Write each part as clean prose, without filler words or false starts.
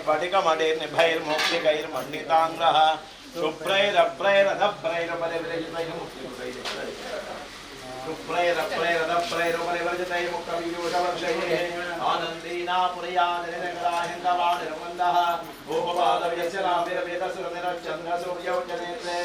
स्फटिकमणिर्निभैर्मौक्तिकैर्मण्डिताङ्ग्रः शुभ्रैरभ्रैरधभ्रैरुपरिवर्जितैर्मुक्तविजूषवर्षैः आनन्दीना पुरयादिनगराहिन्दवानिर्मन्दः भूपपादव्यस्य रामिरवेदसुरनिरश्चन्द्रसूर्यौजनेत्रे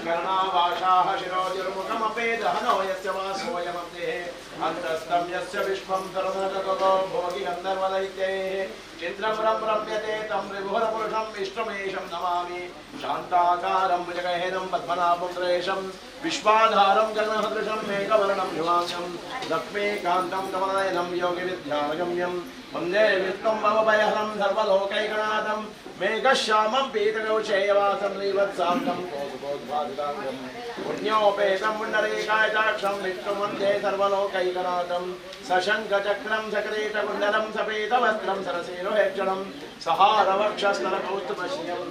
कर्णावाशाः शिरोजुर्मुखमपेदहनो यस्य वासोऽयमब्धेः अन्तस्तं यस्य विश्वं सर्वजगतो भोगि गन्धर्वदैत्यैः चित्रपुरं रम्यते तं त्रिभुवनपुरुषं विष्णुमेशं नमामि शान्ताकारं भुजगहेनं पद्मनाभं सुरेशं विश्वाधारं गगनसदृशं मेघवर्णं शुभांशं लक्ष्मीकान्तं कमलनयनं योगिविद्यागम्यं वन्दे विष्णुं भवभयहरं सर्वलोकैकनाथं मेघश्यामं पीतकौशेयवासं श्रीवत्साङ्गं कौस्तुभोद्भासिताङ्गं पुण्योपेतं पुण्डरीकायताक्षं विष्णुं वन्दे सर्वलोकैकनाथं सशङ्खचक्रं सकिरीटकुण्डलं सपीतवस्त्रं सरसीरुहेक्षणं सहारवक्षस्थलकौस्तुभश्रियं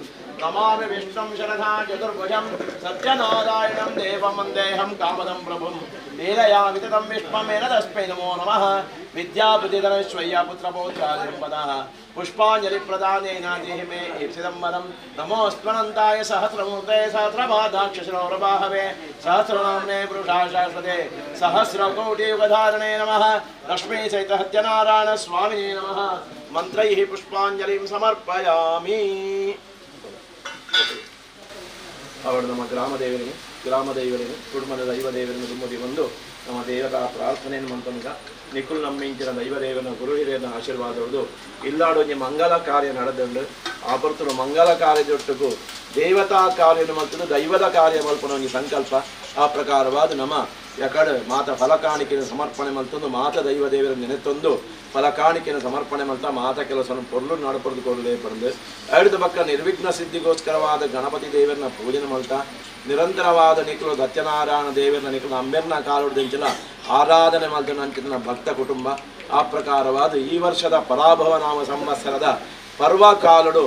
नमामि विष्णुं शरधा चतुर्भुजं सत्यनारायणं देवं वन्देऽहं कामदं प्रभुं लीलया विततं विश्वमेन तस्मै नमो नमः विद्याबुद्धिधनैश्वर्य पुत्रपौत्रादिर्पदः पुष्पाञ्जलिप्रदानेन देहि मे ईप्सिदम्बरं नमोऽस्त्वनन्ताय सहस्रमूर्ते सहस्रपादाक्षशिरोरबाहवे सहस्रनाम्ने पुरुषाय शाश्वते सहस्रकोटियुगधारणे नमः लक्ष्मीसहितसत्यनारायण स्वामिने नमः मंत्रैः पुष्पाञ्जलिं समर्पयामि ಅವರು ನಮ್ಮ ಗ್ರಾಮದೇವರಿಗೆ ಕುಟುಂಬದ ದೈವದೇವರನ್ನು ತುಂಬಿ ಬಂದು ನಮ್ಮ ದೇವರ ಪ್ರಾರ್ಥನೆಯನ್ನು ಮಂತಂಗ ನಿಖುಲ್ ನಮ್ಮಿಂಚಿನ ದೈವದೇವನ ಗುರು ಹಿರಿಯರ ಆಶೀರ್ವಾದವುದು ಇಲ್ಲಾಡೊಂದು ಮಂಗಲ ಕಾರ್ಯ ನಡೆದಂಡು ಆಪರ್ತರು ಮಂಗಲ ಕಾರ್ಯದೊಟ್ಟಿಗೂ ದೇವತಾ ಕಾರ್ಯ ಮಲ್ತದ್ದು ದೈವದ ಕಾರ್ಯ ಮಲ್ಪನ ಒಂದು ಸಂಕಲ್ಪ ಆ ಪ್ರಕಾರವಾದ ನಮ್ಮ ಯಕಡೆ ಮಾತ ಫಲಕಾಣಿಕೆಯನ್ನು ಸಮರ್ಪಣೆ ಮಲ್ತೊಂದು ಮಾತ ದೈವದೇವರ ನೆನೆತೊಂದು ಫಲಕಾಣಿಕೆಯನ್ನು ಸಮರ್ಪಣೆ ಮಲ್ತ ಮಾತ ಕೆಲಸವನ್ನು ಪೊರ್ಲು ನಡಪಡೆದುಕೊಳ್ಳಲೇ ಪಡೆದು ಐದು ಪಕ್ಕ ನಿರ್ವಿಘ್ನ ಸಿದ್ಧಿಗೋಸ್ಕರವಾದ ಗಣಪತಿ ದೇವರನ್ನ ಪೂಜನೆ ಮಲ್ತ ನಿರಂತರವಾದ ನಿಖಲು ಸತ್ಯನಾರಾಯಣ ದೇವರನ್ನ ನಿಖಲು ಅಂಬೆರ್ನ ಕಾಲುಡಿದಂಚಲ ಆರಾಧನೆ ಮಲ್ತ ನಂಚಿನ ಭಕ್ತ ಕುಟುಂಬ ಆ ಪ್ರಕಾರವಾದ ಈ ವರ್ಷದ ಪರಾಭವ ನಾಮ ಸಂವತ್ಸರದ ಪರ್ವ ಕಾಲುಡು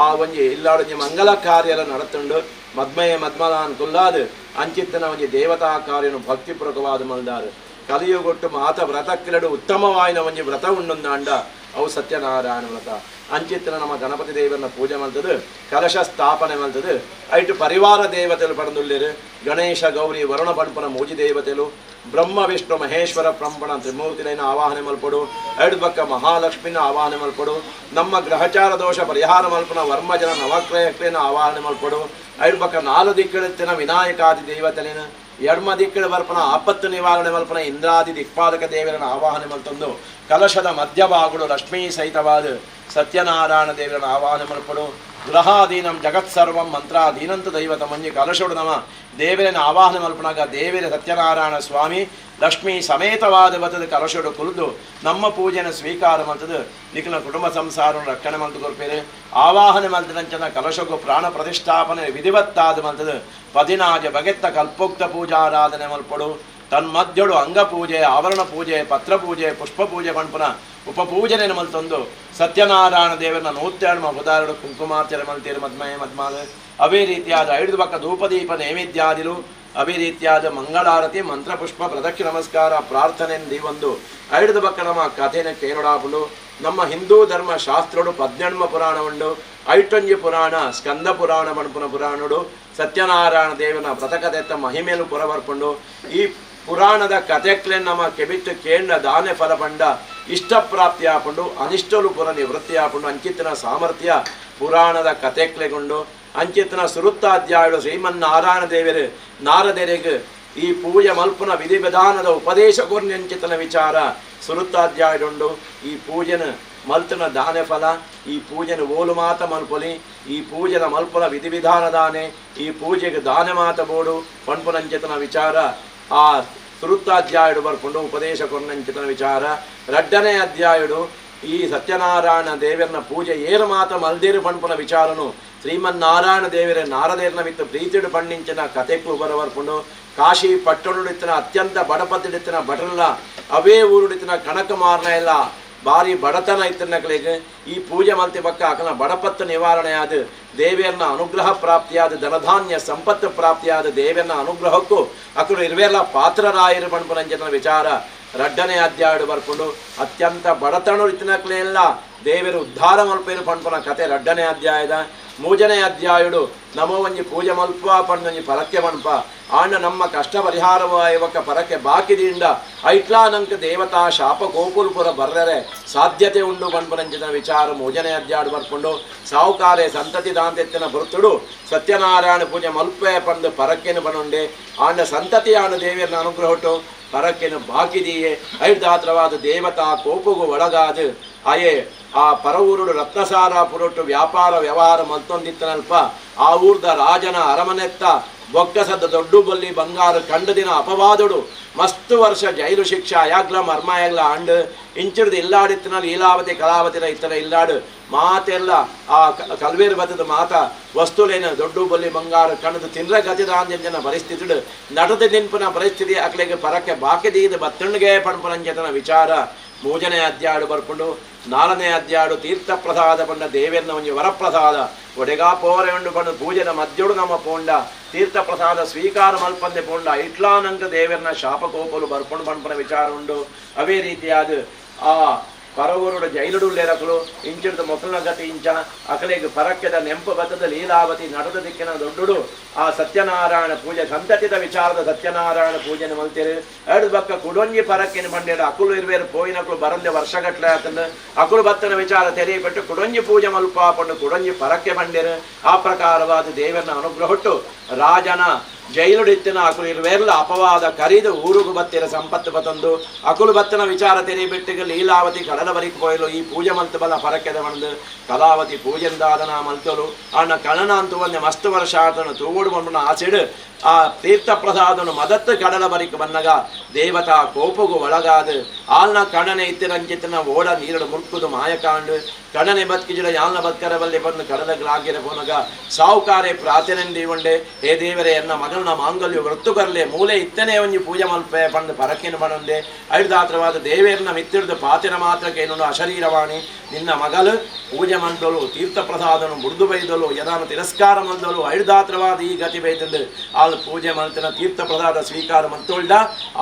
ಆ ಒಂಜಿ ಇಲ್ಲಾಡೊಂಜಿ ಮಂಗಲ ಕಾರ್ಯ ನಡೆತುಂಡು ಮದ್ಮಯ ಮದ್ಮಲಾನ್ ಕುಲ್ಲಾದು ಅಂಚಿತ್ತನ ಒಂಜಿ ದೇವತಾ ಕಾರ್ಯನು ಭಕ್ತಿಪೂರ್ವಕವಾದ ಮಲ್ದಾರು ಕಲಿಯುಗೊಟ್ಟು ಮಾತ ವ್ರತಕ್ಕಿರಡು ಉತ್ತಮವಾಯಿನ ಒಂಜಿ ವ್ರತ ಉಂಡೊಂದಾಂಡ ಅವು ಸತ್ಯನಾರಾಯಣ ವ್ರತ ಅಂಚಿತ್ತನ ನಮ್ಮ ಗಣಪತಿ ದೇವರನ್ನ ಪೂಜೆ ಮಲ್ತದು ಕಲಶ ಸ್ಥಾಪನೆ ಮಲ್ತದು ಐಟು ಪರಿವಾರ ದೇವತೆಗಳು ಪಡೆದುಳ್ಳಿರು ಗಣೇಶ ಗೌರಿ ವರುಣ ಪಂಪನ ಮೂಜಿ ದೇವತೆಗಳು ಬ್ರಹ್ಮ ವಿಷ್ಣು ಮಹೇಶ್ವರ ಪ್ರಂಪಣ ತ್ರಿಮೂರ್ತಿನ ಆವಾಹನೆ ಮಲ್ಪಡು ಐದು ಪಕ್ಕ ಮಹಾಲಕ್ಷ್ಮಿನ ಆವಾಹನೆ ಮಲ್ಪಡು ನಮ್ಮ ಗ್ರಹಚಾರ ದೋಷ ಪರಿಹಾರ ಮಲ್ಪನ ವರ್ಮಜನ ನವಕ್ರಯಕ್ರಿನ ಆವಾಹನೆ ಮಲ್ಪಡು ಐದು ಪಕ್ಕ ನಾಲು ದಿಕ್ಕಳೆತ್ತಿನ ವಿನಾಯಕಾದಿ ದೇವತೆಲಿನ ಎಡ್ಮ ದಿಕ್ಕಳ ಬರ್ಪನ ಆಪತ್ತು ನಿವಾರಣೆ ಮಲ್ಪನ ಇಂದ್ರಾದಿ ದಿಕ್ಪಾಲಕ ದೇವರನ್ನ ಆವಾಹನೆ ಮಲ್ತೊಂದು ಕಲಶದ ಮಧ್ಯಭಾಗಗಳು ಲಕ್ಷ್ಮೀ ಸಹಿತವಾದ ಸತ್ಯನಾರಾಯಣ ದೇವರನ್ನ ಆವಾಹನೆ ಮಲ್ಪಡು ಗೃಹಾಧೀನಂ ಜಗತ್ಸರ್ವಂ ಮಂತ್ರಾಧೀನಂತ ದೈವತ ಮಂಜಿ ಕಲಶೋಡು ನಮ ದೇವರನ್ನ ಆವಾಹನೆ ಮಲ್ಪನಾಗ ದೇವರ ಸತ್ಯನಾರಾಯಣ ಸ್ವಾಮಿ ಲಕ್ಷ್ಮೀ ಸಮೇತವಾದ ಬತದ ಕಲಶೋಡು ಕುಲಿದು ನಮ್ಮ ಪೂಜೆನ ಸ್ವೀಕಾರ ಮಲ್ತದು ನಿಖಿಲ ಕುಟುಂಬ ಸಂಸಾರವನ್ನು ರಕ್ಷಣೆ ಮಲ್ತು ಕೊರ್ಪೇರೆ ಆವಾಹನೆ ಮಲ್ತದಂಚನ ಕಲಶಕ್ಕೂ ಪ್ರಾಣ ಪ್ರತಿಷ್ಠಾಪನೆ ವಿಧಿವತ್ತಾದ ಮಲ್ತದು ಪದಿನಾಜ ಬಗೆತ್ತ ಕಲ್ಪೋಕ್ತ ಪೂಜಾರಾಧನೆ ಮಲ್ಪಡು ತನ್ಮಧ್ಯಡು ಅಂಗಪೂಜೆ ಆವರಣ ಪೂಜೆ ಪತ್ರ ಪೂಜೆ ಪುಷ್ಪ ಪೂಜೆ ಪಂಪನ ಉಪಪೂಜನೆ ಮಲ್ತೊಂದು ಸತ್ಯನಾರಾಯಣ ದೇವರನ್ನ 102 ಉದಾಹರಣೆ ಕುಂಕುಮಾರ್ಚನೆ ಮಲ್ತೀರು ಮದ್ಮಯ ಮದ್ಮಾದ ಅವೇ ರೀತಿಯಾದ 5 ಪಕ್ಕ ಧೂಪದೀಪ ನೈವೇದ್ಯಾದಿಲು ಅವೇ ರೀತಿಯಾದ ಮಂಗಳಾರತಿ ಮಂತ್ರಪುಷ್ಪ ಪ್ರದಕ್ಷಿಣ ನಮಸ್ಕಾರ ಪ್ರಾರ್ಥನೆ ಒಂದು 5 ಪಕ್ಕ ನಮ್ಮ ಕಥೆನ ಕೇಳಾಪುಂಡು ನಮ್ಮ ಹಿಂದೂ ಧರ್ಮ ಶಾಸ್ತ್ರಡು 18 ಪುರಾಣ ಉಂಡು 5 ಪುರಾಣ ಸ್ಕಂದ ಪುರಾಣ ಪಣಪುನ ಪುರಾಣಡು ಸತ್ಯನಾರಾಯಣ ದೇವನ ವ್ರತಕಥೆತ್ತ ಮಹಿಮೇಲು ಪುರವರ್ಪುಂಡು ಈ ಪುರಾಣದ ಕಥೆಕ್ಲೆ ನಮ್ಮ ಕೆಬಿಟ್ಟು ಕೇಂದ್ರ ದಾನೆ ಫಲ ಪಂಡ ಇಷ್ಟ ಪ್ರಾಪ್ತಿ ಆಪುಂಡು ಅನಿಷ್ಟಲು ಪುರ ನಿವೃತ್ತಿ ಆಪುಂಡು ಅಂಚಿತ್ತಿನ ಸಾಮರ್ಥ್ಯ ಪುರಾಣದ ಕಥೆಕ್ಲೆಗೊಂಡು ಅಂಚಿತ್ತಿನ ಸುರುತ್ತಾಧ್ಯಾಯಳು ಶ್ರೀಮನ್ನಾರಾಯಣ ದೇವರು ನಾರದೆರೆಗೆ ಈ ಪೂಜೆ ಮಲ್ಪುನ ವಿಧಿ ವಿಧಾನದ ಉಪದೇಶ ಅಂಚಿತನ ವಿಚಾರ ಸುರುತ್ತಾಧ್ಯಾಯಡುಂಡು ಈ ಪೂಜೆನ ಮಲ್ತನ ದಾನೆ ಫಲ ಈ ಪೂಜೆನ ಓಲು ಮಾತ ಮಲ್ಪೊಲಿ ಈ ಪೂಜೆನ ಮಲ್ಪುನ ವಿಧಿ ವಿಧಾನ ದಾನೆ ಈ ಪೂಜೆಗೆ ದಾನೆ ಮಾತ ಬೋಡು ಪಂಪುನಂಚಿತನ ವಿಚಾರ ಆ ಸುರುತ್ತಾಧ್ಯಾಯಡು ಬರ್ಕೊಂಡು ಉಪದೇಶ ಕೊನ್ನಂಚಿತನ ವಿಚಾರ 2ನೇ ಅಧ್ಯಾಯಡು ಈ ಸತ್ಯನಾರಾಯಣ ದೇವರನ ಪೂಜೆ ಏರು ಮಾತ ಮಲ್ದೇರು ಪಂಪುನ ವಿಚಾರನು ಶ್ರೀಮನ್ನಾರಾಯಣ ದೇವರ ನಾರದೇರನ ಮಿತ್ತ ಪ್ರೀತಿಡು ಪಂಡಿಂಚಿನ ಕಥೆಕ್ಕೂ ಬರವರ್ಕೊಂಡು ಕಾಶಿ ಪಟ್ಟಣುಡಿತ್ತಿನ ಅತ್ಯಂತ ಬಡಪತ್ತಿಡಿತ್ತಿನ ಬಟ್ರಲ್ಲ ಅವೇ ಊರುಡಿತ್ತಿನ ಕಣಕ ಮಾರನ ಎಲ್ಲ ಭಾರಿ ಬಡತನ ಇತ್ತಿನಗಳಿಗೆ ಈ ಪೂಜೆ ಮಲ್ತಿ ಪಕ್ಕ ಅಕನ ಬಡಪತ್ತು ನಿವಾರಣೆ ಆದ ದೇವಿಯರ್ನ ಅನುಗ್ರಹ ಪ್ರಾಪ್ತಿಯಾದ ಧನಧಾನ್ಯ ಸಂಪತ್ತು ಪ್ರಾಪ್ತಿಯಾದ ದೇವಿಯರ್ನ ಅನುಗ್ರಹಕ್ಕೂ ಅಕರು ಇರುವೆಲ್ಲ ಪಾತ್ರರಾಯರು ಪಂಪುನಂಜನ ವಿಚಾರ 2ನೇ ಅಧ್ಯಾಯ ಬರ್ಕೊಂಡು ಅತ್ಯಂತ ಬಡತನ ಇತ್ತಿನಕ್ಲೆಲ್ಲ ದೇವರು ಉದ್ಧಾರ ಮಲ್ಪೇರು ಪಂಪನ ಕತೆ 2ನೇ ಅಧ್ಯಾಯದ 3ನೇ ಅಧ್ಯಾಯುಡು ನಮೋ ಒಂಜಿ ಪೂಜೆ ಮಲ್ಪ ಪಂಡೊಂಜಿ ಪರಕ್ಕೆ ಮನ್ಪ ಆಂಡ ನಮ್ಮ ಕಷ್ಟ ಪರಿಹಾರವಾಯವಕ ಪರಕ್ಕೆ ಬಾಕಿದಿಂದ ಐಟ್ಲಾನಂಕ ದೇವತಾ ಶಾಪ ಕೋಪುಲ್ ಪುರ ಬರ್ರರೆ ಸಾಧ್ಯತೆ ಉಂಡು ಪಂಪನಂಚಿನ ವಿಚಾರ 3ನೇ ಅಧ್ಯಾಡು ಬರ್ಕೊಂಡು ಸಾವುಕಾರೆ ಸಂತತಿ ದಾಂತೆತ್ತಿನ ಬರುತ್ತುಡು ಸತ್ಯನಾರಾಯಣ ಪೂಜೆ ಮಲ್ಪೆ ಪಂದು ಪರಕ್ಕೆನು ಪನುಂಡೆ ಆಂಡ ಸಂತತಿ ಆಂಡ ದೇವಿಯರ್ನ ಅನುಗ್ರಹಟ್ಟು ಪರಕ್ಕೆನು ಬಾಕಿದೀಯೇ ಐದಾತ್ರವಾದ ದೇವತಾ ಕೋಪುಗು ಒಳಗಾದು ಅಯೇ ಆ ಪರವೂರುಡು ರತ್ನಸಾರ ಪುರೊಟ್ಟು ವ್ಯಾಪಾರ ವ್ಯವಹಾರ ಮಲ್ತೊಂದಿತ್ತನಲ್ಪ ಆ ಊರ್ದ ರಾಜನ ಅರಮನೆತ್ತ ಬೊಕ್ಕಸದ ದೊಡ್ಡು ಬಲ್ಲಿ ಬಂಗಾರ ಕಂಡ ದಿನ ಅಪವಾದುಡು ಮಸ್ತು ವರ್ಷ ಜೈಲು ಶಿಕ್ಷೆ ಅಯಾಗ್ಲ ಮರ್ಮಾಯಾಗ್ಲ ಅಂಡು ಇಂಚಿಡ್ದು ಇಲ್ಲಾಡಿತ್ತಿನ ಲೀಲಾವತಿ ಕಲಾವತಿನ ಇತ್ತರ ಇಲ್ಲಾಡು ಮಾತೆಲ್ಲ ಆ ಕಲ್ವೇರು ಬತ್ತದ ಮಾತ ವಸ್ತುಲೇನ ದೊಡ್ಡು ಬಲ್ಲಿ ಬಂಗಾರ ಕಣದು ತಿನ್ರ ಗತಿದ ಅಂಜನ ಪರಿಸ್ಥಿತಿ ನಡದ ನಿಂಪಿನ ಪರಿಸ್ಥಿತಿ ಅಕ್ಲೆಗೆ ಪರಕ್ಕೆ ಬಾಕಿದೀದ ಬತ್ತಣ್ಣಿಗೆ ಪಣಪನಂಜನ ವಿಚಾರ 3ನೇ ಅಧ್ಯಾಡು ಬರ್ಕೊಂಡು 4ನೇ ಅಧ್ಯಾಡು ತೀರ್ಥ ಪ್ರಸಾದ ಪಂಡ ದೇವೇರ್ನ ಒಂಜಿ ವರಪ್ರಸಾದ ಒಡೆಗಾ ಪೋರೆ ಉಂಡು ಪಂಡು ಪೂಜೆನ ಮಧ್ಯುಡು ನಮ್ಮ ಪೋಂಡ ತೀರ್ಥ ಪ್ರಸಾದ ಸ್ವೀಕಾರ ಮಲ್ಪಂದೆ ಪೋಂಡ ಇಟ್ಲಾನಂಕ ದೇವೇರ್ನ ಶಾಪಕೋಪಲು ಬರ್ಕೊಂಡು ಪಂಪನ ವಿಚಾರ ಉಂಡು ಅವೇ ರೀತಿಯಾದ ಆ ಪರವರುಡು ಜೈಲುಡುಲ್ಲೇರಕಲು ಇಂಚಿಡ್ದು ಮೊಸಲನ ಗತಿ ಇಂಚ ಅಕಲೆಗೆ ಪರಕ್ಕೆದ ನೆಂಪು ಬತ್ತದ ಲೀಲಾವತಿ ನಡದ ದಿಕ್ಕಿನ ದೊಡ್ಡುಡು ಆ ಸತ್ಯನಾರಾಯಣ ಪೂಜೆ ಸಂತತಿದ ವಿಚಾರದ ಸತ್ಯನಾರಾಯಣ ಪೂಜೆನ ಮಲ್ತೇರು 2 ಬಕ್ಕ ಕುಡೊಂಜಿ ಪರಕ್ಕಿನ ಬಂಡೇರು ಅಕುಲು ಇರುವೇರು ಪೋಯಿನಕಲು ಬರಂದೆ ವರ್ಷಗಟ್ಲೆ ಆತಂದು ಅಕುಲು ಬತ್ತನ ವಿಚಾರ ತೆರೆಯಪಟ್ಟು ಕುಡೊಂಜಿ ಪೂಜೆ ಮಲ್ಪಾಪಂಡು ಕುಡೊಂಜಿ ಪರಕ್ಕೆ ಬಂಡೇರು ಆ ಪ್ರಕಾರವಾದ ದೇವರನ್ನ ಅನುಗ್ರಹಟ್ಟು ರಾಜನ ಜೈಲುಡಿತ್ತಿನ ಅಕುಲು ಇರುವೆಲ್ಲ ಅಪವಾದ ಕರಿದು ಊರುಗು ಬತ್ತಿರ ಸಂಪತ್ತು ಬತ್ತಂದು ಅಕುಲು ಬತ್ತನ ವಿಚಾರ ತೆರೆಯಬಿಟ್ಟಿಗೆ ಲೀಲಾವತಿ ಕಡಲ ಬರಿಕ್ ಪೋಯಲು ಈ ಪೂಜೆ ಮಲ್ತು ಬಲ ಪರಕ್ಕೆದ ಬಂದು ಕಲಾವತಿ ಪೂಜೆಂದಾದನ ಮಲ್ತಲು ಅಣ್ಣ ಕಣನ ಅಂತೂ ಒಂದೇ ಮಸ್ತು ವರ್ಷ ಆತನು ತೂಗುಡು ಬಂದು ಆಸಿಡು ಆ ತೀರ್ಥ ಪ್ರಸಾದನು ಮದತ್ತು ಕಡಲ ಬರಿಕ್ ಬನ್ನಗ ದೇವತಾ ಕೋಪುಗು ಒಳಗಾದು ಆಲ್ನ ಕಣನೆ ಇತ್ತಿರಂಚಿತ್ತಿನ ಓಡ ನೀರಡು ಮುರ್ಕುದು ಮಾಯಕಾಂಡು ಕಣನೆ ಬದುಕಿಜಿಡ ಯಾಲ್ನ ಬದುಕರ ಬಲ್ಲಿ ಬಂದು ಕಡಲಗ್ಲಾಗಿರ ಪೋನಗ ಸಾವುಕಾರೆ ಪ್ರಾರ್ಥನೆ ಉಂಡೆ ಹೇ ದೇವರೇ ಎನ್ನ ಮಗನ ಮಾಂಗಲ್ಯ ವೃತ್ತು ಕರ್ಲೆ ಮೂಲೆ ಇತ್ತನೇ ಒಂಜಿ ಪೂಜೆ ಮಲ್ಪೆ ಪಂದು ಪರಕಿನ ಬನೊಂದೆ ಐದಾತ್ರವಾದ ದೇವೇರ್ನ ಮಿತ್ತಿಡ್ದು ಪಾತಿನ ಮಾತ್ರಕ್ಕೆ ಏನೊಂದು ಅಶರೀರವಾಣಿ ನಿನ್ನ ಮಗಲು ಪೂಜೆ ಮಂದಲು ತೀರ್ಥ ಪ್ರಸಾದನು ಮುರಿದು ಬೈದಲು ಯದಾನು ತಿರಸ್ಕಾರ ಮಂದಲು ಐದಾತ್ರವಾದ ಈ ಗತಿ ಬೈದಂದು ಆಲ್ ಪೂಜೆ ಮಂತಿನ ತೀರ್ಥ ಪ್ರಸಾದ ಸ್ವೀಕಾರ ಮಂತೊಳ್ಳ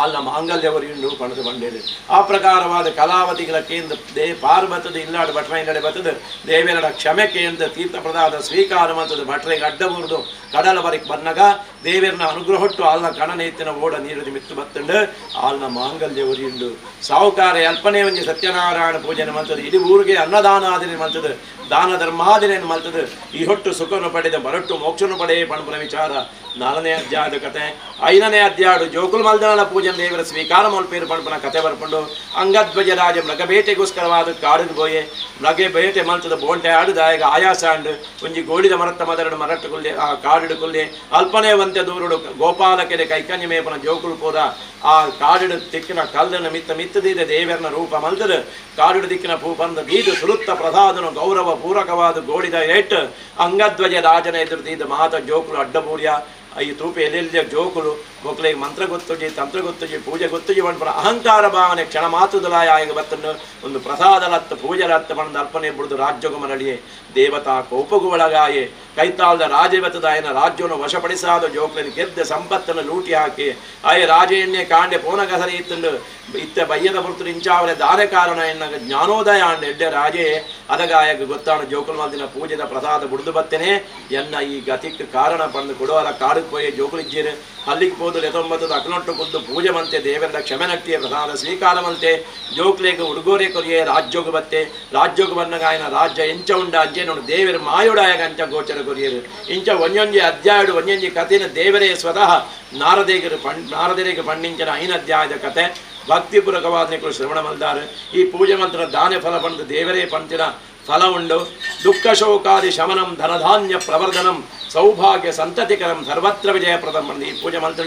ಆಲ್ನ ಮಾಂಗಲ್ಯವರಿಂಡು ಪಣದು ಬಂಡೇರು ಆ ಪ್ರಕಾರವಾದ ಕಲಾವತಿಗಳ ಕೇಂದ್ರ ಪಾರ್ಬತದ ಇಲ್ಲಾಡು ಭಟ್ಮೈನಡೆ ಬತ್ತದ ದೇವೇರಡ ಕ್ಷಮೆ ಕೇಂದ್ರ ತೀರ್ಥ ಪ್ರಸಾದ ಸ್ವೀಕಾರ ಮಂತದ ಭಟ್ರೆಗೆ ಅಡ್ಡ ಮುರಿದು ಕಡಲ ಬರಿಕ್ ಬನ್ನಗ ದೇವೇರ್ನ ಅನುಗ್ರಹಟ್ಟು ಆಲ್ನ ಕಣನೇತ್ತಿನ ಓಡ ನೀರದು ಮಿತ್ತು ಬತ್ತಂಡು ಆಲ್ನ ಮಾಂಗಲ್ಯವರಿಂಡು ಸಾವುಕಾರ ಅಲ್ಪನೇ ಒಂಜಿ ಸತ್ಯನಾರಾಯಣ ಪೂಜೆನ ಮಂತದ ಇಡೀ ಊರಿಗೆ ಅನ್ನದಾನಾದಿನ ಮಂತದ ದಾನ ಧರ್ಮಾದಿನೇನು ಮಲ್ತದ ಈ ಹೊಟ್ಟು ಸುಖನು ಪಡೆದ ಬರಟ್ಟು ಮೋಕ್ಷನು ಪಡೆಯೇ ಪಣಪನ ವಿಚಾರ 4ನೇ ಅಧ್ಯಾಯದ ಕತೆ 5ನೇ ಅಧ್ಯಾಯಡು ಜೋಕುಲ್ ಮಲ್ದನ ಪೂಜೆ ದೇವರ ಸ್ವೀಕಾರ ಮಲ್ಪೇರು ಪಣಪನ ಕತೆ ಬರ್ಕೊಂಡು ಅಂಗಧ್ವಜ ರಾಜ ಮೃಗಬೇಟೆಗೋಸ್ಕರವಾದ ಕಾಡಿನ ಬೋಯೆ ಮೃಗ ಬೇಟೆ ಮಲ್ತದ ಬೋಂಟೆ ಆಡುದಾಯಗ ಆಯಾಸ ಅಂಡು ಒಂಜಿ ಗೋಡಿದ ಮರತ್ತ ಮದರಡು ಮರಟ್ಟು ಕೊಲ್ಲೆ ಆ ಕಾಡಿಡು ಕೊಲ್ಲೆ ಅಲ್ಪನೇ ವಂತೆ ದೂರುಡು ಗೋಪಾಲಕೆರೆ ಕೈಕನ್ಯ ಮೇಪನ ಜೋಕುಲ್ ಪೂರ ಆ ಕಾಡಿಡು ದಿಕ್ಕಿನ ಕಲ್ಲನ್ನು ಮಿತ್ತದಿದೆ ದೇವರನ ರೂಪ ಮಲ್ತದ ಕಾಡಿಡು ದಿಕ್ಕಿನ ಪೂ ಬಂದ ಬೀದು ಸುರುತ್ತ ಪ್ರಸಾದನು ಗೌರವ ಪೂರಕವಾದ ಗೋಡಿದ ಏಟ್ ಅಂಗಧ್ವಜ ರಾಜನ ಎದುರುದಿದ್ದ ಮಹಾತ ಜೋಕುಲು ಅಡ್ಡಬೂರ್ಯ ಈ ತೂಪೆ ಎಲ್ಲೆಲ್ಲ ಜೋಕುಲು ಮೊಕ್ಳಿಗೆ ಮಂತ್ರ ಗೊತ್ತುಜಿ ತಂತ್ರ ಗೊತ್ತುಜಿ ಪೂಜೆ ಗೊತ್ತುಜಿ ಬಂದ್ಪನ ಅಹಂಕಾರ ಭಾವನೆ ಕ್ಷಣ ಮಾತುದಲಾಯ ಬತ್ತನ್ನು ಒಂದು ಪ್ರಸಾದಲತ್ತ ಪೂಜೆಲತ್ತ ಬಂದು ಅರ್ಪಣೆ ಬಿಡುದು ರಾಜ್ಯೋಗ ಮರಳಿಯೇ ದೇವತಾ ಕೋಪಗು ಒಳಗಾಯೆ ಕೈತಾಲ್ದ ರಾಜವತದಾಯನ ರಾಜ್ಯವನ್ನು ವಶಪಡಿಸಾದ ಜೋಕ್ಲನ್ನು ಗೆದ್ದ ಸಂಪತ್ತನ್ನು ಲೂಟಿ ಹಾಕಿ ಆಯ ರಾಜೆಯನ್ನೇ ಕಾಂಡೆ ಪೋನಗಸರಿ ಇತ್ತಂಡು ಇತ್ತ ಬಯ್ಯದ ಬರ್ತರು ಇಂಚಾವರೆ ದಾರೆ ಕಾರಣ ಎನ್ನಾಗ ಜ್ಞಾನೋದಯ ಅಂಡ್ ಎಡ್ಡೆ ರಾಜೇ ಅದಗಾಯಗ ಗೊತ್ತಾಣ ಜೋಕುಲ್ ಮಲ್ದಿನ ಪೂಜೆದ ಪ್ರಸಾದ ಬಿಡುದು ಬತ್ತೇನೆ ಎನ್ನ ಈ ಗತಿಕ್ಕೆ ಕಾರಣ ಬಂದು ಕೊಡುವರ ಕಾಡಿಗೆ ಪೋಯೆ ಜೋಕುಲಿಜ್ಜೇನೆ ಅಲ್ಲಿಗೆ ಹೋದ್ರೆ 19 ಅಕಲೊಟ್ಟು ಕುದ್ದು ಪೂಜೆ ಮಂತೆ ದೇವರ ಕ್ಷಮೆ ನಟ್ಟಿಯ ಪ್ರಸಾದ ಸ್ವೀಕಾರ ಮಂತೆ ಜೋಕ್ಲೇಗ ಉಡುಗೋರೆ ಕೊರಿಯೇ ರಾಜ್ಯೋಗ ಬತ್ತೆ ರಾಜ್ಯೋಗ ಬನ್ನಗಾಯನ ರಾಜ್ಯ ಎಂಚ ಉಂಡ ಅಂಚೆ ನೋಡಿ ದೇವರ ಮಾಯುಡಾಯಗ ಅಂಚ ಗೋಚರ ಕೊರಿಯರು ಇಂಚ ಒಂಜೊಂಜಿ ಅಧ್ಯಾಯಡು ಒಂಜೊಂಜಿ ಕಥೆನ ದೇವರೇ ಸ್ವತಃ ನಾರದರಿಗೆ ಪಂಡಿಂಚನ 5 ಅಧ್ಯಾಯದ ಕತೆ ಭಕ್ತಿಪೂರ್ವಕವಾದ ಶ್ರವಣ ಮಲ್ದಾರು ಈ ಪೂಜೆ ಮಂತ್ರ ದಾನ ಫಲ ಬಂದು ದೇವರೇ ಪಂಚಿನ ಫಲ ಉಂಡು ದುಃಖ ಶೋಕಾದಿ ಶಮನಂ ಧನಧಾನ್ಯ ಪ್ರವರ್ಧನಂ ಸೌಭಾಗ್ಯ ಸಂತತಿಕರಂ ಸರ್ವತ್ರ ವಿಜಯಪ್ರದಂ ಬಂದು ಈ ಪೂಜೆ ಮಂತ್ರ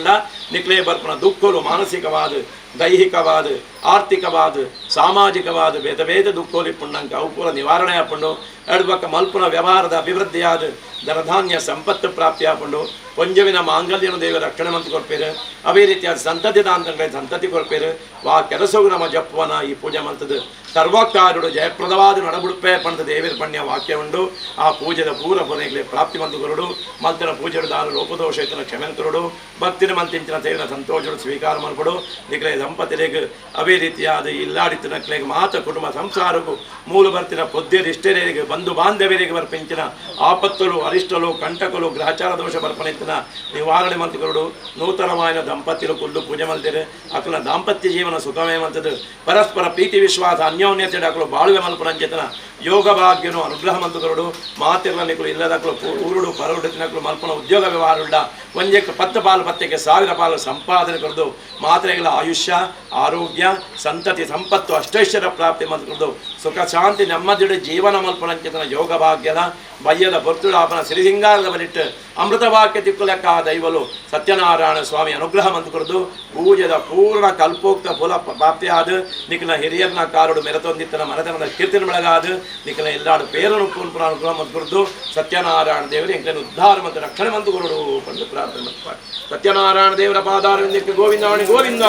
ನಿಕ್ಲೇ ಬರ್ಪನ ದುಃಖಲು ಮಾನಸಿಕವಾದ ದೈಹಿಕವಾದ ಆರ್ಥಿಕವಾದ ಸಾಮಾಜಿಕವಾದ ಬೇತ ಬೇತ ದುಃಖೋಲಿ ಪುಣ್ಣಂಕ ಅವು ಪೂರ ನಿವಾರಣೆ ಹಾಕೊಂಡು ಎಡಬಕ್ಕ ಮಲ್ಪುನ ವ್ಯವಹಾರದ ಅಭಿವೃದ್ಧಿಯಾದ ಧನಧಾನ್ಯ ಸಂಪತ್ತು ಪ್ರಾಪ್ತಿ ಹಾಕೊಂಡು ಪಂಜವಿನ ಮಾಂಗಲ್ಯನ ದೇವರ ರಕ್ಷಣೆ ಮಂತ್ ಕೊಡ್ಪೇರು ಅವೇ ರೀತಿಯಾದ ಸಂತತಿ ದಾಂತಗಳೇ ಸಂತತಿ ಕೊಡ್ಪೇರು ವಾ ಕೆಲಸವು ನಮ್ಮ ಜಪ್ಪವನ ಈ ಪೂಜೆ ಮಂತದ ಸರ್ವಕಾರುಡು ಜಯಪ್ರದವಾದ ನಡಬುಡುಪೆ ಪಂಡ ದೇವರ ಪಣ್ಯ ವಾಕ್ಯ ಉಂಡು ಆ ಪೂಜೆದ ಪೂರ ಕೊನೆಗೆ ಪ್ರಾಪ್ತಿ ಮಂತ್ ಕೊರಡು ಮಲ್ತಿನ ಪೂಜೆಡು ದಾರು ಲೋಪದೋಷ ಇತ್ತಿನ ಕ್ಷಮೆಂತರುಡು ಭಕ್ತಿನ ಮಂತಿಂಚಿನ ಸೇರಿನ ಸಂತೋಷಡು ಸ್ವೀಕಾರ ಮಾಡ್ಕೊಡು ನಿಕ್ಲೆ ದಂಪತಿಗಳಿಗೆ ಅವೇ ರೀತಿಯಾದ ಇಲ್ಲಾಡಿತಿನಕ್ಲೆಗೆ ಮಾತ ಕುಟುಂಬ ಸಂಸಾರಕ್ಕೂ ಮೂಲ ಬರ್ತಿನ ಪೊದ್ಯರು ಇಷ್ಟರಿಗೆ ಬಂಧು ಬಾಂಧವ್ಯರಿಗೆ ಬರ್ಪಿಂಚಿನ ಆಪತ್ತಲು ಅರಿಷ್ಟಲು ಕಂಟಕಲು ಗ್ರಹಚಾರ ದೋಷ ಬರ್ಪಣಿತ್ತಿನ ನಿವಾರಣೆ ಮಂತ್ರಿಗಳು ನೂತನವಾದ ದಂಪತಿಗಳು ಕುಲ್ಲು ಪೂಜೆ ಮಲ್ತಿರು ಅಕ್ಕನ ದಾಂಪತ್ಯ ಜೀವನ ಸುಖಮೇ ಮಂತದ್ದು ಪರಸ್ಪರ ಪ್ರೀತಿ ವಿಶ್ವಾಸ ಅನ್ಯೋನ್ಯತೆ ಅಕ್ಕಲು ಬಾಳುವೆ ಮಲ್ಪನಂಚೇತನ ಯೋಗ ಭಾಗ್ಯನು ಅನುಗ್ರಹ ಮಂತುಗಳು ಮಾತಿರ್ಲನಿಗಳು ಇಲ್ಲದಕ್ಕಲು ಊರುಡು ಪರರುಡು ತಿನ್ನಕ್ಕಲು ಮಲ್ಪನ ಉದ್ಯೋಗ ವ್ಯವಹಾರವುಳ್ಳ ಒಂಜಕ್ಕೆ 10 ಪಾಲು ಪತ್ತೆಗೆ 1000 ಪಾಲು ಸಂಪಾದನೆ ಕೊಡದು ಮಾತ್ರೆಗಳ ಆಯುಷ್ಯ ಆರೋಗ್ಯ ಸಂತತಿ ಸಂಪತ್ತು ಅಷ್ಟೈಶ್ವರ್ಯ ಪ್ರಾಪ್ತಿ ಮಂತ್ರಿಗಳು ಸುಖ ಶಾಂತಿ ನೆಮ್ಮದಿയുടെ ಜೀವನ ಮಲ್ಪನಂಚೇತನ ಯೋಗ ಭಾಗ್ಯದ ಬಯ್ಯದ ಬರ್ತುಳಾಪನ ಸಿರಿಸಿಂಗಾರದ ಬಲಿಟ್ಟು ಅಮೃತ ವಾಕ್ಯ ತಿಕ್ಕುಲೆಕ್ಕ ದೈವಲು ಸತ್ಯನಾರಾಯಣ ಸ್ವಾಮಿ ಅನುಗ್ರಹ ಮಂತುಕರದು ಪೂಜೆದ ಪೂರ್ಣ ಕಲ್ಪೋಕ್ತ ಫಲ ಪ್ರಾಪ್ತಿಯಾದ ನಿಖಿಲ ಹಿರಿಯರ್ನ ಕಾರುಡು ಮೆರೆತೊಂದಿತ್ತನ ಮನೆತನದ ಕೀರ್ತಿನ ಬೆಳಗಾದ ನಿಖಿಲ ಎಲ್ಲಾಡು ಪೇರನು ಪೂರ್ಣ ಅನುಗ್ರಹ ಮಂತುಕರದು ಸತ್ಯನಾರಾಯಣ ದೇವರು ಎಂಕನ್ನು ಉದ್ಧಾರ ಮತ್ತು ರಕ್ಷಣೆ ಮಂತುಕರಡು ಬಂದು ಪ್ರಾರ್ಥನೆ ಸತ್ಯನಾರಾಯಣ ದೇವರ ಪಾದಾರವಿಂದಕ್ಕೆ ಗೋವಿಂದಾವಣಿ ಗೋವಿಂದ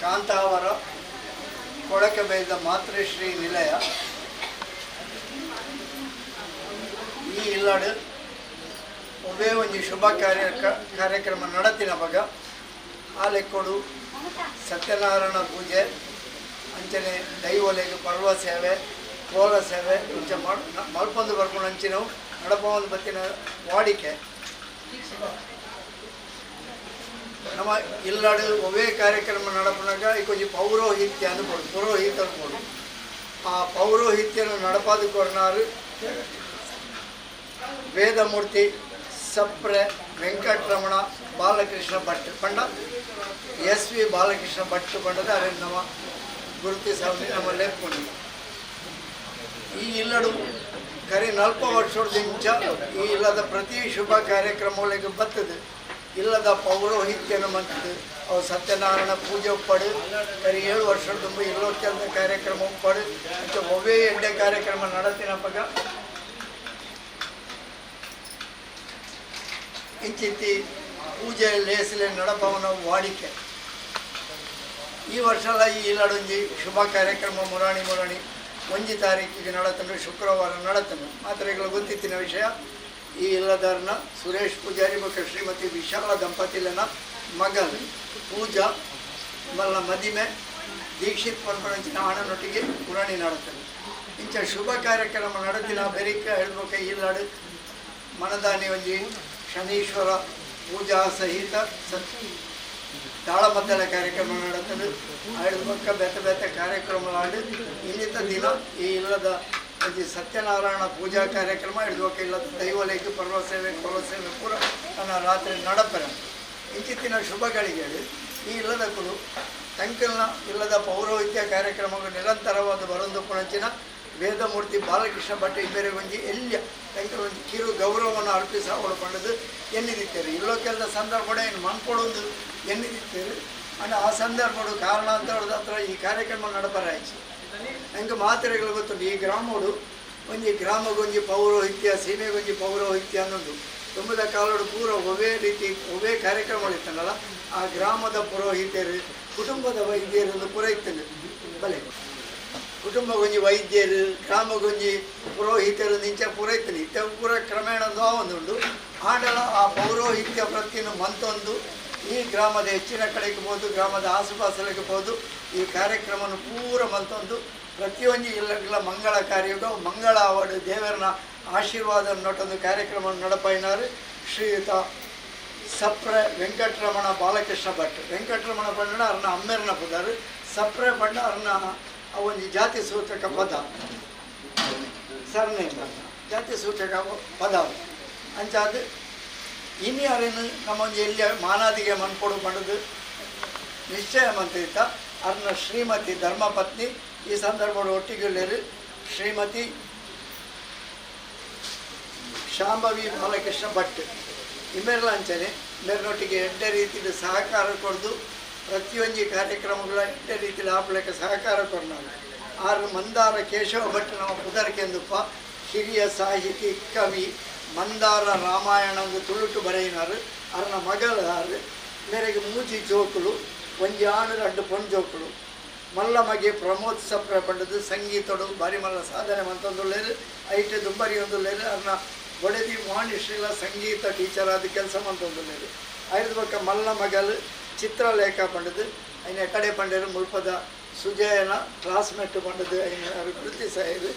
ಕಾಂತಾವರ ಕೊಳಕಬೇದ ಮಾತೃಶ್ರೀ ನಿಲಯ ಈ ಇಲ್ಲಾಡು ಒಬ್ಬೇ ಒಂದು ಶುಭ ಕಾರ್ಯಕ್ರಮ ನಡತಿನ ಬಗ ಆಲೆಕ್ಕೊಡು ಸತ್ಯನಾರಾಯಣ ಪೂಜೆ ಅಂಚನೆ ದೈವಲೆಗೆ ಪರ್ವ ಸೇವೆ ಕೋಲ ಸೇವೆ ಇಂಚ ಮಲ್ಪೊಂದು ಬರ್ಕೊಂಡು ಅಂಚಿನವು ನಡಪೊಂದು ಬತ್ತಿನ ವಾಡಿಕೆ ನಮ್ಮ ಇಲ್ಲಾಡು ಒವೇ ಕಾರ್ಯಕ್ರಮ ನಡಪನಾಗ ಈ ಕೊಂಚ ಪೌರೋಹಿತ್ಯ ಅನ್ಬೋದು ಪುರೋಹಿತ ಅನ್ಬೋದು ಆ ಪೌರೋಹಿತ್ಯನ ನಡಪಾದ ಕೊರನಾರು ವೇದಮೂರ್ತಿ ಸಪ್ರೆ ವೆಂಕಟರಮಣ ಬಾಲಕೃಷ್ಣ ಭಟ್ ಪಂಡ SV ಬಾಲಕೃಷ್ಣ ಭಟ್ ಪಂಡದ ಅರೆ ನಮ್ಮ ಗುರುತಿ ಸ್ವಾಮಿ ನಮ್ಮ ಲೇಪ್ಕೊಂಡು ಈ ಇಲ್ಲಡು ಕರೆ 40 ವರ್ಷದಿಂದ ಈ ಇಲ್ಲದ ಪ್ರತಿ ಶುಭ ಕಾರ್ಯಕ್ರಮಗಳಿಗೆ ಬರ್ತದೆ ಇಲ್ಲದ ಪೌರೋಹಿತ್ಯನ ಮಂತದ್ದು ಅವು ಸತ್ಯನಾರಾಯಣ ಪೂಜೆ ಒಪ್ಪಡು ಕರಿ 7 ವರ್ಷದ ತುಂಬ ಇಲ್ಲೋತ್ಯಂತ ಕಾರ್ಯಕ್ರಮ ಒಪ್ಪಡು ಮತ್ತು ಒವೇ ಎಡ್ಡೆ ಕಾರ್ಯಕ್ರಮ ನಡತಿನ ಪಗ ಇಂಚಿತ್ತಿ ಪೂಜೆ ಲೇಸಲೆ ನಡಪವನ ವಾಡಿಕೆ ಈ ವರ್ಷ ಈ ಇಲ್ಲಡೊಂಜಿ ಶುಭ ಕಾರ್ಯಕ್ರಮ ಮುರಾಣಿ 1 ತಾರೀಕಿಗೆ ನಡತನು ಶುಕ್ರವಾರ ನಡತನು ಮಾತ್ರೆಗಳು ಗೊತ್ತಿತ್ತಿನ ವಿಷಯ ಈ ಇಲ್ಲದಾರನ ಸುರೇಶ್ ಪೂಜಾರಿ ಮತ್ತು ಶ್ರೀಮತಿ ವಿಶಾಲ ದಂಪತಿಲನ ಮಗನ ಪೂಜಾ ಮಲ್ಲ ಮದಿಮೆ ದೀಕ್ಷಿತ್ ಪಂಪಣಂಚಿನ ಹಣನೊಟ್ಟಿಗೆ ಪುರಾಣಿ ನಡತನು ಇಂಚ ಶುಭ ಕಾರ್ಯಕ್ರಮ ನಡತಿನ ಬೆರಿಕ ಹೇಳ್ಬೇಕು ಇಲ್ಲಾಡು ಮನದಾನಿ ಒಂಜಿ ಶನೀಶ್ವರ ಪೂಜಾ ಸಹಿತ ತಾಳಮದ್ದಲ ಕಾರ್ಯಕ್ರಮ ನಡತನು ಐದು ಪಕ್ಕ ಬೇತೆ ಕಾರ್ಯಕ್ರಮಲಾಡು ಇನ್ನಿತ ದಿನ ಈ ಇಲ್ಲದ ಒಂಜಿ ಸತ್ಯನಾರಾಯಣ ಪೂಜಾ ಕಾರ್ಯಕ್ರಮ ಹಿಡಿದುಕ ಇಲ್ಲದ ದೈವಲೇಖ ಪರ್ವ ಸೇವೆ ಕೊಲ ಸೇವೆ ಪೂರ ನನ್ನ ರಾತ್ರಿ ನಡಪರ ಇಂಚಿತ್ತಿನ ಶುಭಗಳಿಗೆ ಈ ಇಲ್ಲದ ಕುಲು ತಂಕಲ್ನ ಇಲ್ಲದ ಪೌರೋಹಿತ್ಯ ಕಾರ್ಯಕ್ರಮಗಳು ನಿರಂತರವಾದ ಬರೊಂದು ಪುಣಂಚಿನ ವೇದಮೂರ್ತಿ ಬಾಲಕೃಷ್ಣ ಭಟ್ ಇಬ್ಬರೇ ಒಂಜಿ ಎಲ್ಯ ತಂಕಲ್ ಒಂದು ಕಿರು ಗೌರವವನ್ನು ಅರ್ಪಿಸ ಅವಳು ಪಂಡದು ಎನ್ನಿದಿತ್ತೇರು ಇಲ್ಲೋಕೆಲ್ಲ ಸಂದರ್ಭ ಏನು ಮನ್ಕೊಡೋದು ಎನ್ನಿದಿತ್ತೇರು ಅಂಡ್ ಆ ಸಂದರ್ಭಡು ಕಾರಣಾಂತರದ ಹತ್ರ ಈ ಕಾರ್ಯಕ್ರಮ ನಡಪರಾಯಿತು. ನಂಗೆ ಮಾತ್ರೆಗಳು ಗೊತ್ತುಂಟು. ಈ ಗ್ರಾಮಡು ಒಂಜಿ ಗ್ರಾಮಗೊಂಜಿ ಪೌರೋಹಿತ್ಯ, ಸೀಮೆಗೊಂಜಿ ಪೌರೋಹಿತ್ಯ ಅನ್ನೊಂದು ತುಂಬದ ಕಾಲೋಡು ಪೂರ ಒವೇ ರೀತಿ ಒವೇ ಕಾರ್ಯಕ್ರಮಗಳು ಇತ್ತನಲ್ಲ, ಆ ಗ್ರಾಮದ ಪುರೋಹಿತರು, ಕುಟುಂಬದ ವೈದ್ಯರು ಪೂರೈತನು ಬಲೆ ಕುಟುಂಬ ಗೊಂಜಿ ವೈದ್ಯರು, ಗ್ರಾಮಗೊಂಜಿ ಪುರೋಹಿತರು ನಿಂಚ ಪೂರೈತನಿ ಇತ್ತ ಪೂರ ಕ್ರಮೇಣ ಒಂದುಂಡು. ಆಂಡಲ ಆ ಪೌರೋಹಿತ್ಯ ಪ್ರತಿಯನ್ನು ಮಂತೊಂದು ಈ ಗ್ರಾಮದ ಹೆಚ್ಚಿನ ಕಡೆಗೆ ಹೋದು, ಗ್ರಾಮದ ಆಸುಪಾಸಲಿಗೆ ಹೋದು ಈ ಕಾರ್ಯಕ್ರಮವನ್ನು ಪೂರ ಮಂತೊಂದು ಪ್ರತಿಯೊಂದು ಇಲ್ಲ ಮಂಗಳ ಕಾರ್ಯಗ ಮಂಗಳ ಅವಡು ದೇವರನ ಆಶೀರ್ವಾದ ನೊಟ್ಟೊಂದು ಕಾರ್ಯಕ್ರಮ ನಡಪೈನಾರು ಶ್ರೀಯುತ ಸಪ್ರೆ ವೆಂಕಟರಮಣ ಬಾಲಕೃಷ್ಣ ಭಟ್. ವೆಂಕಟರಮಣ ಪಂಡ ಅರ್ನ ಅಮ್ಮೆರ್ನ ಪುದಾರು, ಸಪ್ರೆ ಪಂಡ ಅರ್ನ ಅವೊಂದು ಜಾತಿ ಸೂಚಕ ಪದ ಸರ್ನೇಮ್ ಜಾತಿ ಸೂಚಕ ಪದ ಅಂಚಾದ ಇನ್ನು ಯಾರೇನು ನಮ್ಮೊಂದು ಎಲ್ಲಿ ಮಾನಾದಿಗೆ ಮನ್ಕೊಡು ಮಾಡೋದು ನಿಶ್ಚಯ ಮಂತ್ರಿತ ಅರ್ನ ಶ್ರೀಮತಿ ಧರ್ಮಪತ್ನಿ ಈ ಸಂದರ್ಭಗಳು ಒಟ್ಟಿಗೆಳ್ಳರು ಶ್ರೀಮತಿ ಶಾಂಭವಿ ಬಾಲಕೃಷ್ಣ ಭಟ್ ಇಮ್ಮೆಲ್ಲ ಅಂಚನೆ ಮೇರ್ನೊಟ್ಟಿಗೆ ಎಡ್ಡ ರೀತಿಯ ಸಹಕಾರ ಕೊಡ್ದು ಪ್ರತಿಯೊಂದು ಕಾರ್ಯಕ್ರಮಗಳ ಎಡ್ಡ ರೀತಿಯಲ್ಲಿ ಆಪಲೆಕ್ಕ ಸಹಕಾರ ಕೊಡ್ನಾರು. ಆರು ಮಂದಾರ ಕೇಶವ ಭಟ್ ನಮ್ಮ ಪುದರ್ಕೆಂದುಪ್ಪ ಹಿರಿಯ ಸಾಹಿತಿ ಕವಿ ಮಂದಾರ ರಾಮಾಯಣಂದು ತುಳುಟು ಬರೆಯಿನಾರು. ಅರ್ನ ಮಗಳಾರು ಮೇರೆಗೆ ಮೂಜಿ ಜೋಕುಳು ಒಂಜಿ ಆಣು 2 ಪೊಣ್ ಜೋಕುಳು ಮಲ್ಲ ಮಗೆ ಪ್ರಮೋದ್ ಸಪ್ರೆ ಪಂಡದು ಸಂಗೀತಡು ಬಾರಿ ಮಲ್ಲ ಸಾಧನೆ ಮಂತೊಂದುಳ್ಳೇರು ಐಟೆ ದುಂಬರಿ ಒಂದುಳ್ಳೇರು. ಅರ್ನ ಬಡದಿ ವಾಣಿಶ್ರೀಲ ಸಂಗೀತ ಟೀಚರ್ ಆದ ಕೆಲಸ ಮಂತೊಂದುಳ್ಳೇರು. ಐದು ಪಕ್ಕ ಮಲ್ಲ ಮಗಲು ಚಿತ್ರಲೇಖ ಪಂಡದು ಐನ ಕಡೆ ಪಂಡರು ಮುಲ್ಪದ ಸುಜಯನ ಕ್ಲಾಸ್ಮೇಟ್ ಪಂಡದು ಐನ ವೃತ್ತಿ ಸಾಯರು.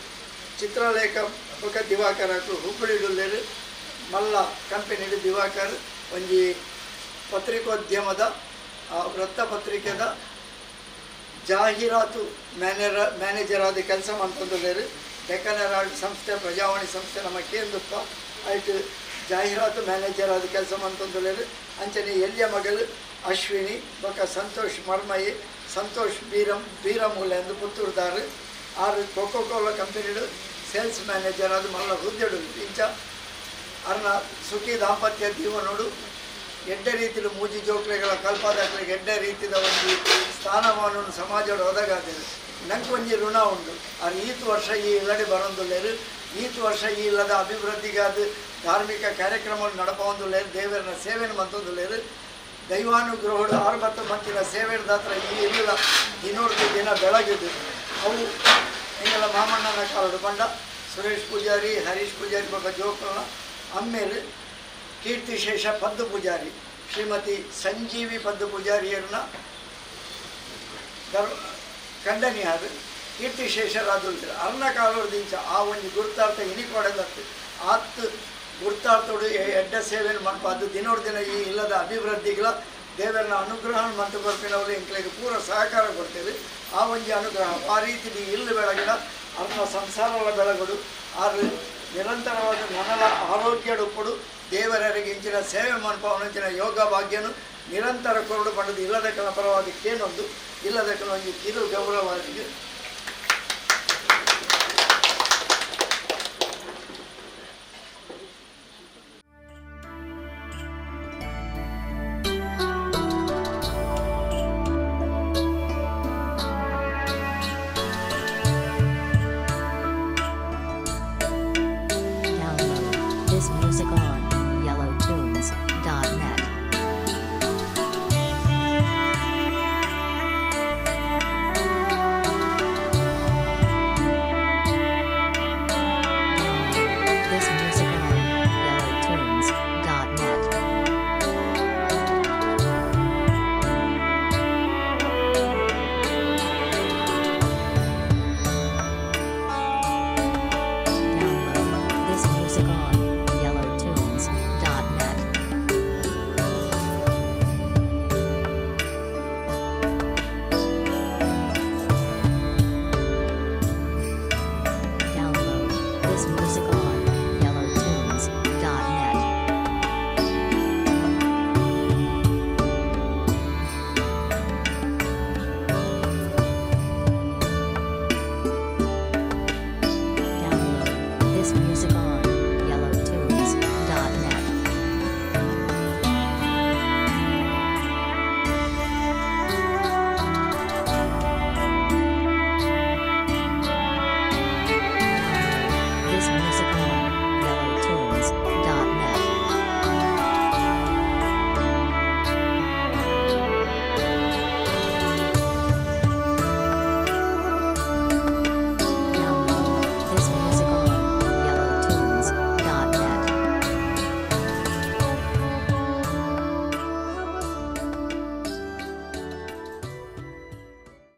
ಚಿತ್ರಲೇಖ ಪಕ್ಕ ದಿವಾಕರಕು ಹುಬ್ಬಳ್ಳಿಡುಳ್ಳೇರು ಮಲ್ಲ ಕಂಪೆನಿಡು ದಿವಾಕರ್ ಒಂಜಿ ಪತ್ರಿಕೋದ್ಯಮದ ವೃತ್ತಪತ್ರಿಕೆದ ಜಾಹೀರಾತು ಮ್ಯಾನೇಜರ್ ಆದ ಕೆಲಸ ಮಂತೊಂದುಳ್ಳೇರು. ಡೆಕ್ಕನ್ ಹೆರಾಲ್ಡ್ ಸಂಸ್ಥೆ ಪ್ರಜಾವಾಣಿ ಸಂಸ್ಥೆ ನಮ್ಮ ಕೇಂದ್ರಪ್ಪ ಆಯ್ತು ಜಾಹೀರಾತು ಮ್ಯಾನೇಜರ್ ಆದ ಕೆಲಸ ಮಂತೊಂದುಳ್ಳೇರು. ಅಂಚನೆ ಎಲ್ಲಿಯ ಮಗಳು ಅಶ್ವಿನಿ ಬೊಕ್ಕ ಸಂತೋಷ್ ಮರ್ಮಯಿ ಸಂತೋಷ್ ಬೀರಮೂಲೆ ಎಂದು ಪುತ್ತೂರ್ದಾರು. ಆರು ಕೋಕೋ ಕೋಲಾ ಕಂಪನಿಡು ಸೇಲ್ಸ್ ಮ್ಯಾನೇಜರ್ ಅದು ಮಲ್ಲ ಹುದ್ದೆಡು ಇಂಚ ಅರ್ನ ಸುಖಿ ದಾಂಪತ್ಯ ಜೀವನೋಡು ಎಡ್ಡ ರೀತಿಯಲ್ಲಿ ಮೂಜಿ ಜೋಕ್ಲೆಗಳ ಕಲ್ಪಾದಾಕ್ಲಿಗೆ ಎಡ್ಡ ರೀತಿಯ ಒಂದು ಸ್ಥಾನಮಾನವನ್ನು ಸಮಾಜೋಡು ಒದಗಾದಿದೆ. ನಂಗೆ ಒಂಜಿ ಋಣ ಉಂಟು. ಅದು ಈತು ವರ್ಷ ಈ ಇಲ್ಲಡೆ ಬರೋಂದುಳ್ಳೇರು, ಈತು ವರ್ಷ ಈ ಇಲ್ಲದ ಅಭಿವೃದ್ಧಿಗಾದ ಧಾರ್ಮಿಕ ಕಾರ್ಯಕ್ರಮಗಳು ನಡಪೊಂದುಳ್ಳೇರು, ದೇವರನ್ನ ಸೇವೆಯನ್ನು ಮಂತೊಂದುಳ್ಳೇರು. ದೈವಾನುಗ್ರಹಗಳು 6 ಮಂತಿನ ಸೇವೆಯ ದಾತ್ರ ಈ ಇಲ್ಲ 200 ದಿನ ಬೆಳಗಿದ್ದು ಅವು ಹಿಂಗೆಲ್ಲ ಮಾಮಣ್ಣನ ಕಾಲಡು ಬಂಡ ಸುರೇಶ್ ಪೂಜಾರಿ, ಹರೀಶ್ ಪೂಜಾರಿ ಬಗ್ಗೆ ಜೋಕಲ್ನ ಆಮೇಲೆ ಕೀರ್ತಿಶೇಷ ಪದ್ದು ಪೂಜಾರಿ ಶ್ರೀಮತಿ ಸಂಜೀವಿ ಪದ್ದು ಪೂಜಾರಿಯರನ್ನ ಖಂಡನೀಯಾರು ಕೀರ್ತಿಶೇಷರಾದುಲ್ತಾರೆ. ಅರ್ನ ಕಾಲೋರ್ದಿಂಚ ಆ ಒಂದು ಗುರುತಾರ್ಥ ಇನಿಕೊಡಲತ್ತು ಆತ್ತು ಗುರುತಾರ್ಥೋಡು ಎಡ್ಡ ಸೇವೆಯನ್ನು ಮನ್ಪಾದು ದಿನೋಡು ದಿನ ಈ ಇಲ್ಲದ ಅಭಿವೃದ್ಧಿಗಳ ದೇವರನ್ನ ಅನುಗ್ರಹ ಮಂತು ಬರ್ಪಿನವರು ಇಂಕ್ಲಿಗೆ ಪೂರ ಸಹಕಾರ ಕೊಡ್ತೇವೆ. ಆ ಒಂದು ಅನುಗ್ರಹ ಆ ರೀತಿ ಇಲ್ಲಿ ಬೆಳಗಿನ ಅರ್ನ ಸಂಸಾರದ ಬೆಳಗಡು ಆರು ನಿರಂತರವಾದ ಮನದ ಆರೋಗ್ಯಡು ಕೊಡು ದೇವರಿಗೆ ಇಂಚಿನ ಸೇವೆ ಮನ್ಪವನಿಂಚಿನ ಯೋಗ ಭಾಗ್ಯನು ನಿರಂತರ ಕೊರಡು ಪಡೆದು ಇಲ್ಲದಕ್ಕನ ಪರವಾದಕ್ಕೇನೊಂದು ಇಲ್ಲದಕ್ಕನ ಒಂದು ಕಿರು ಗೌರವಾದಿಗೆ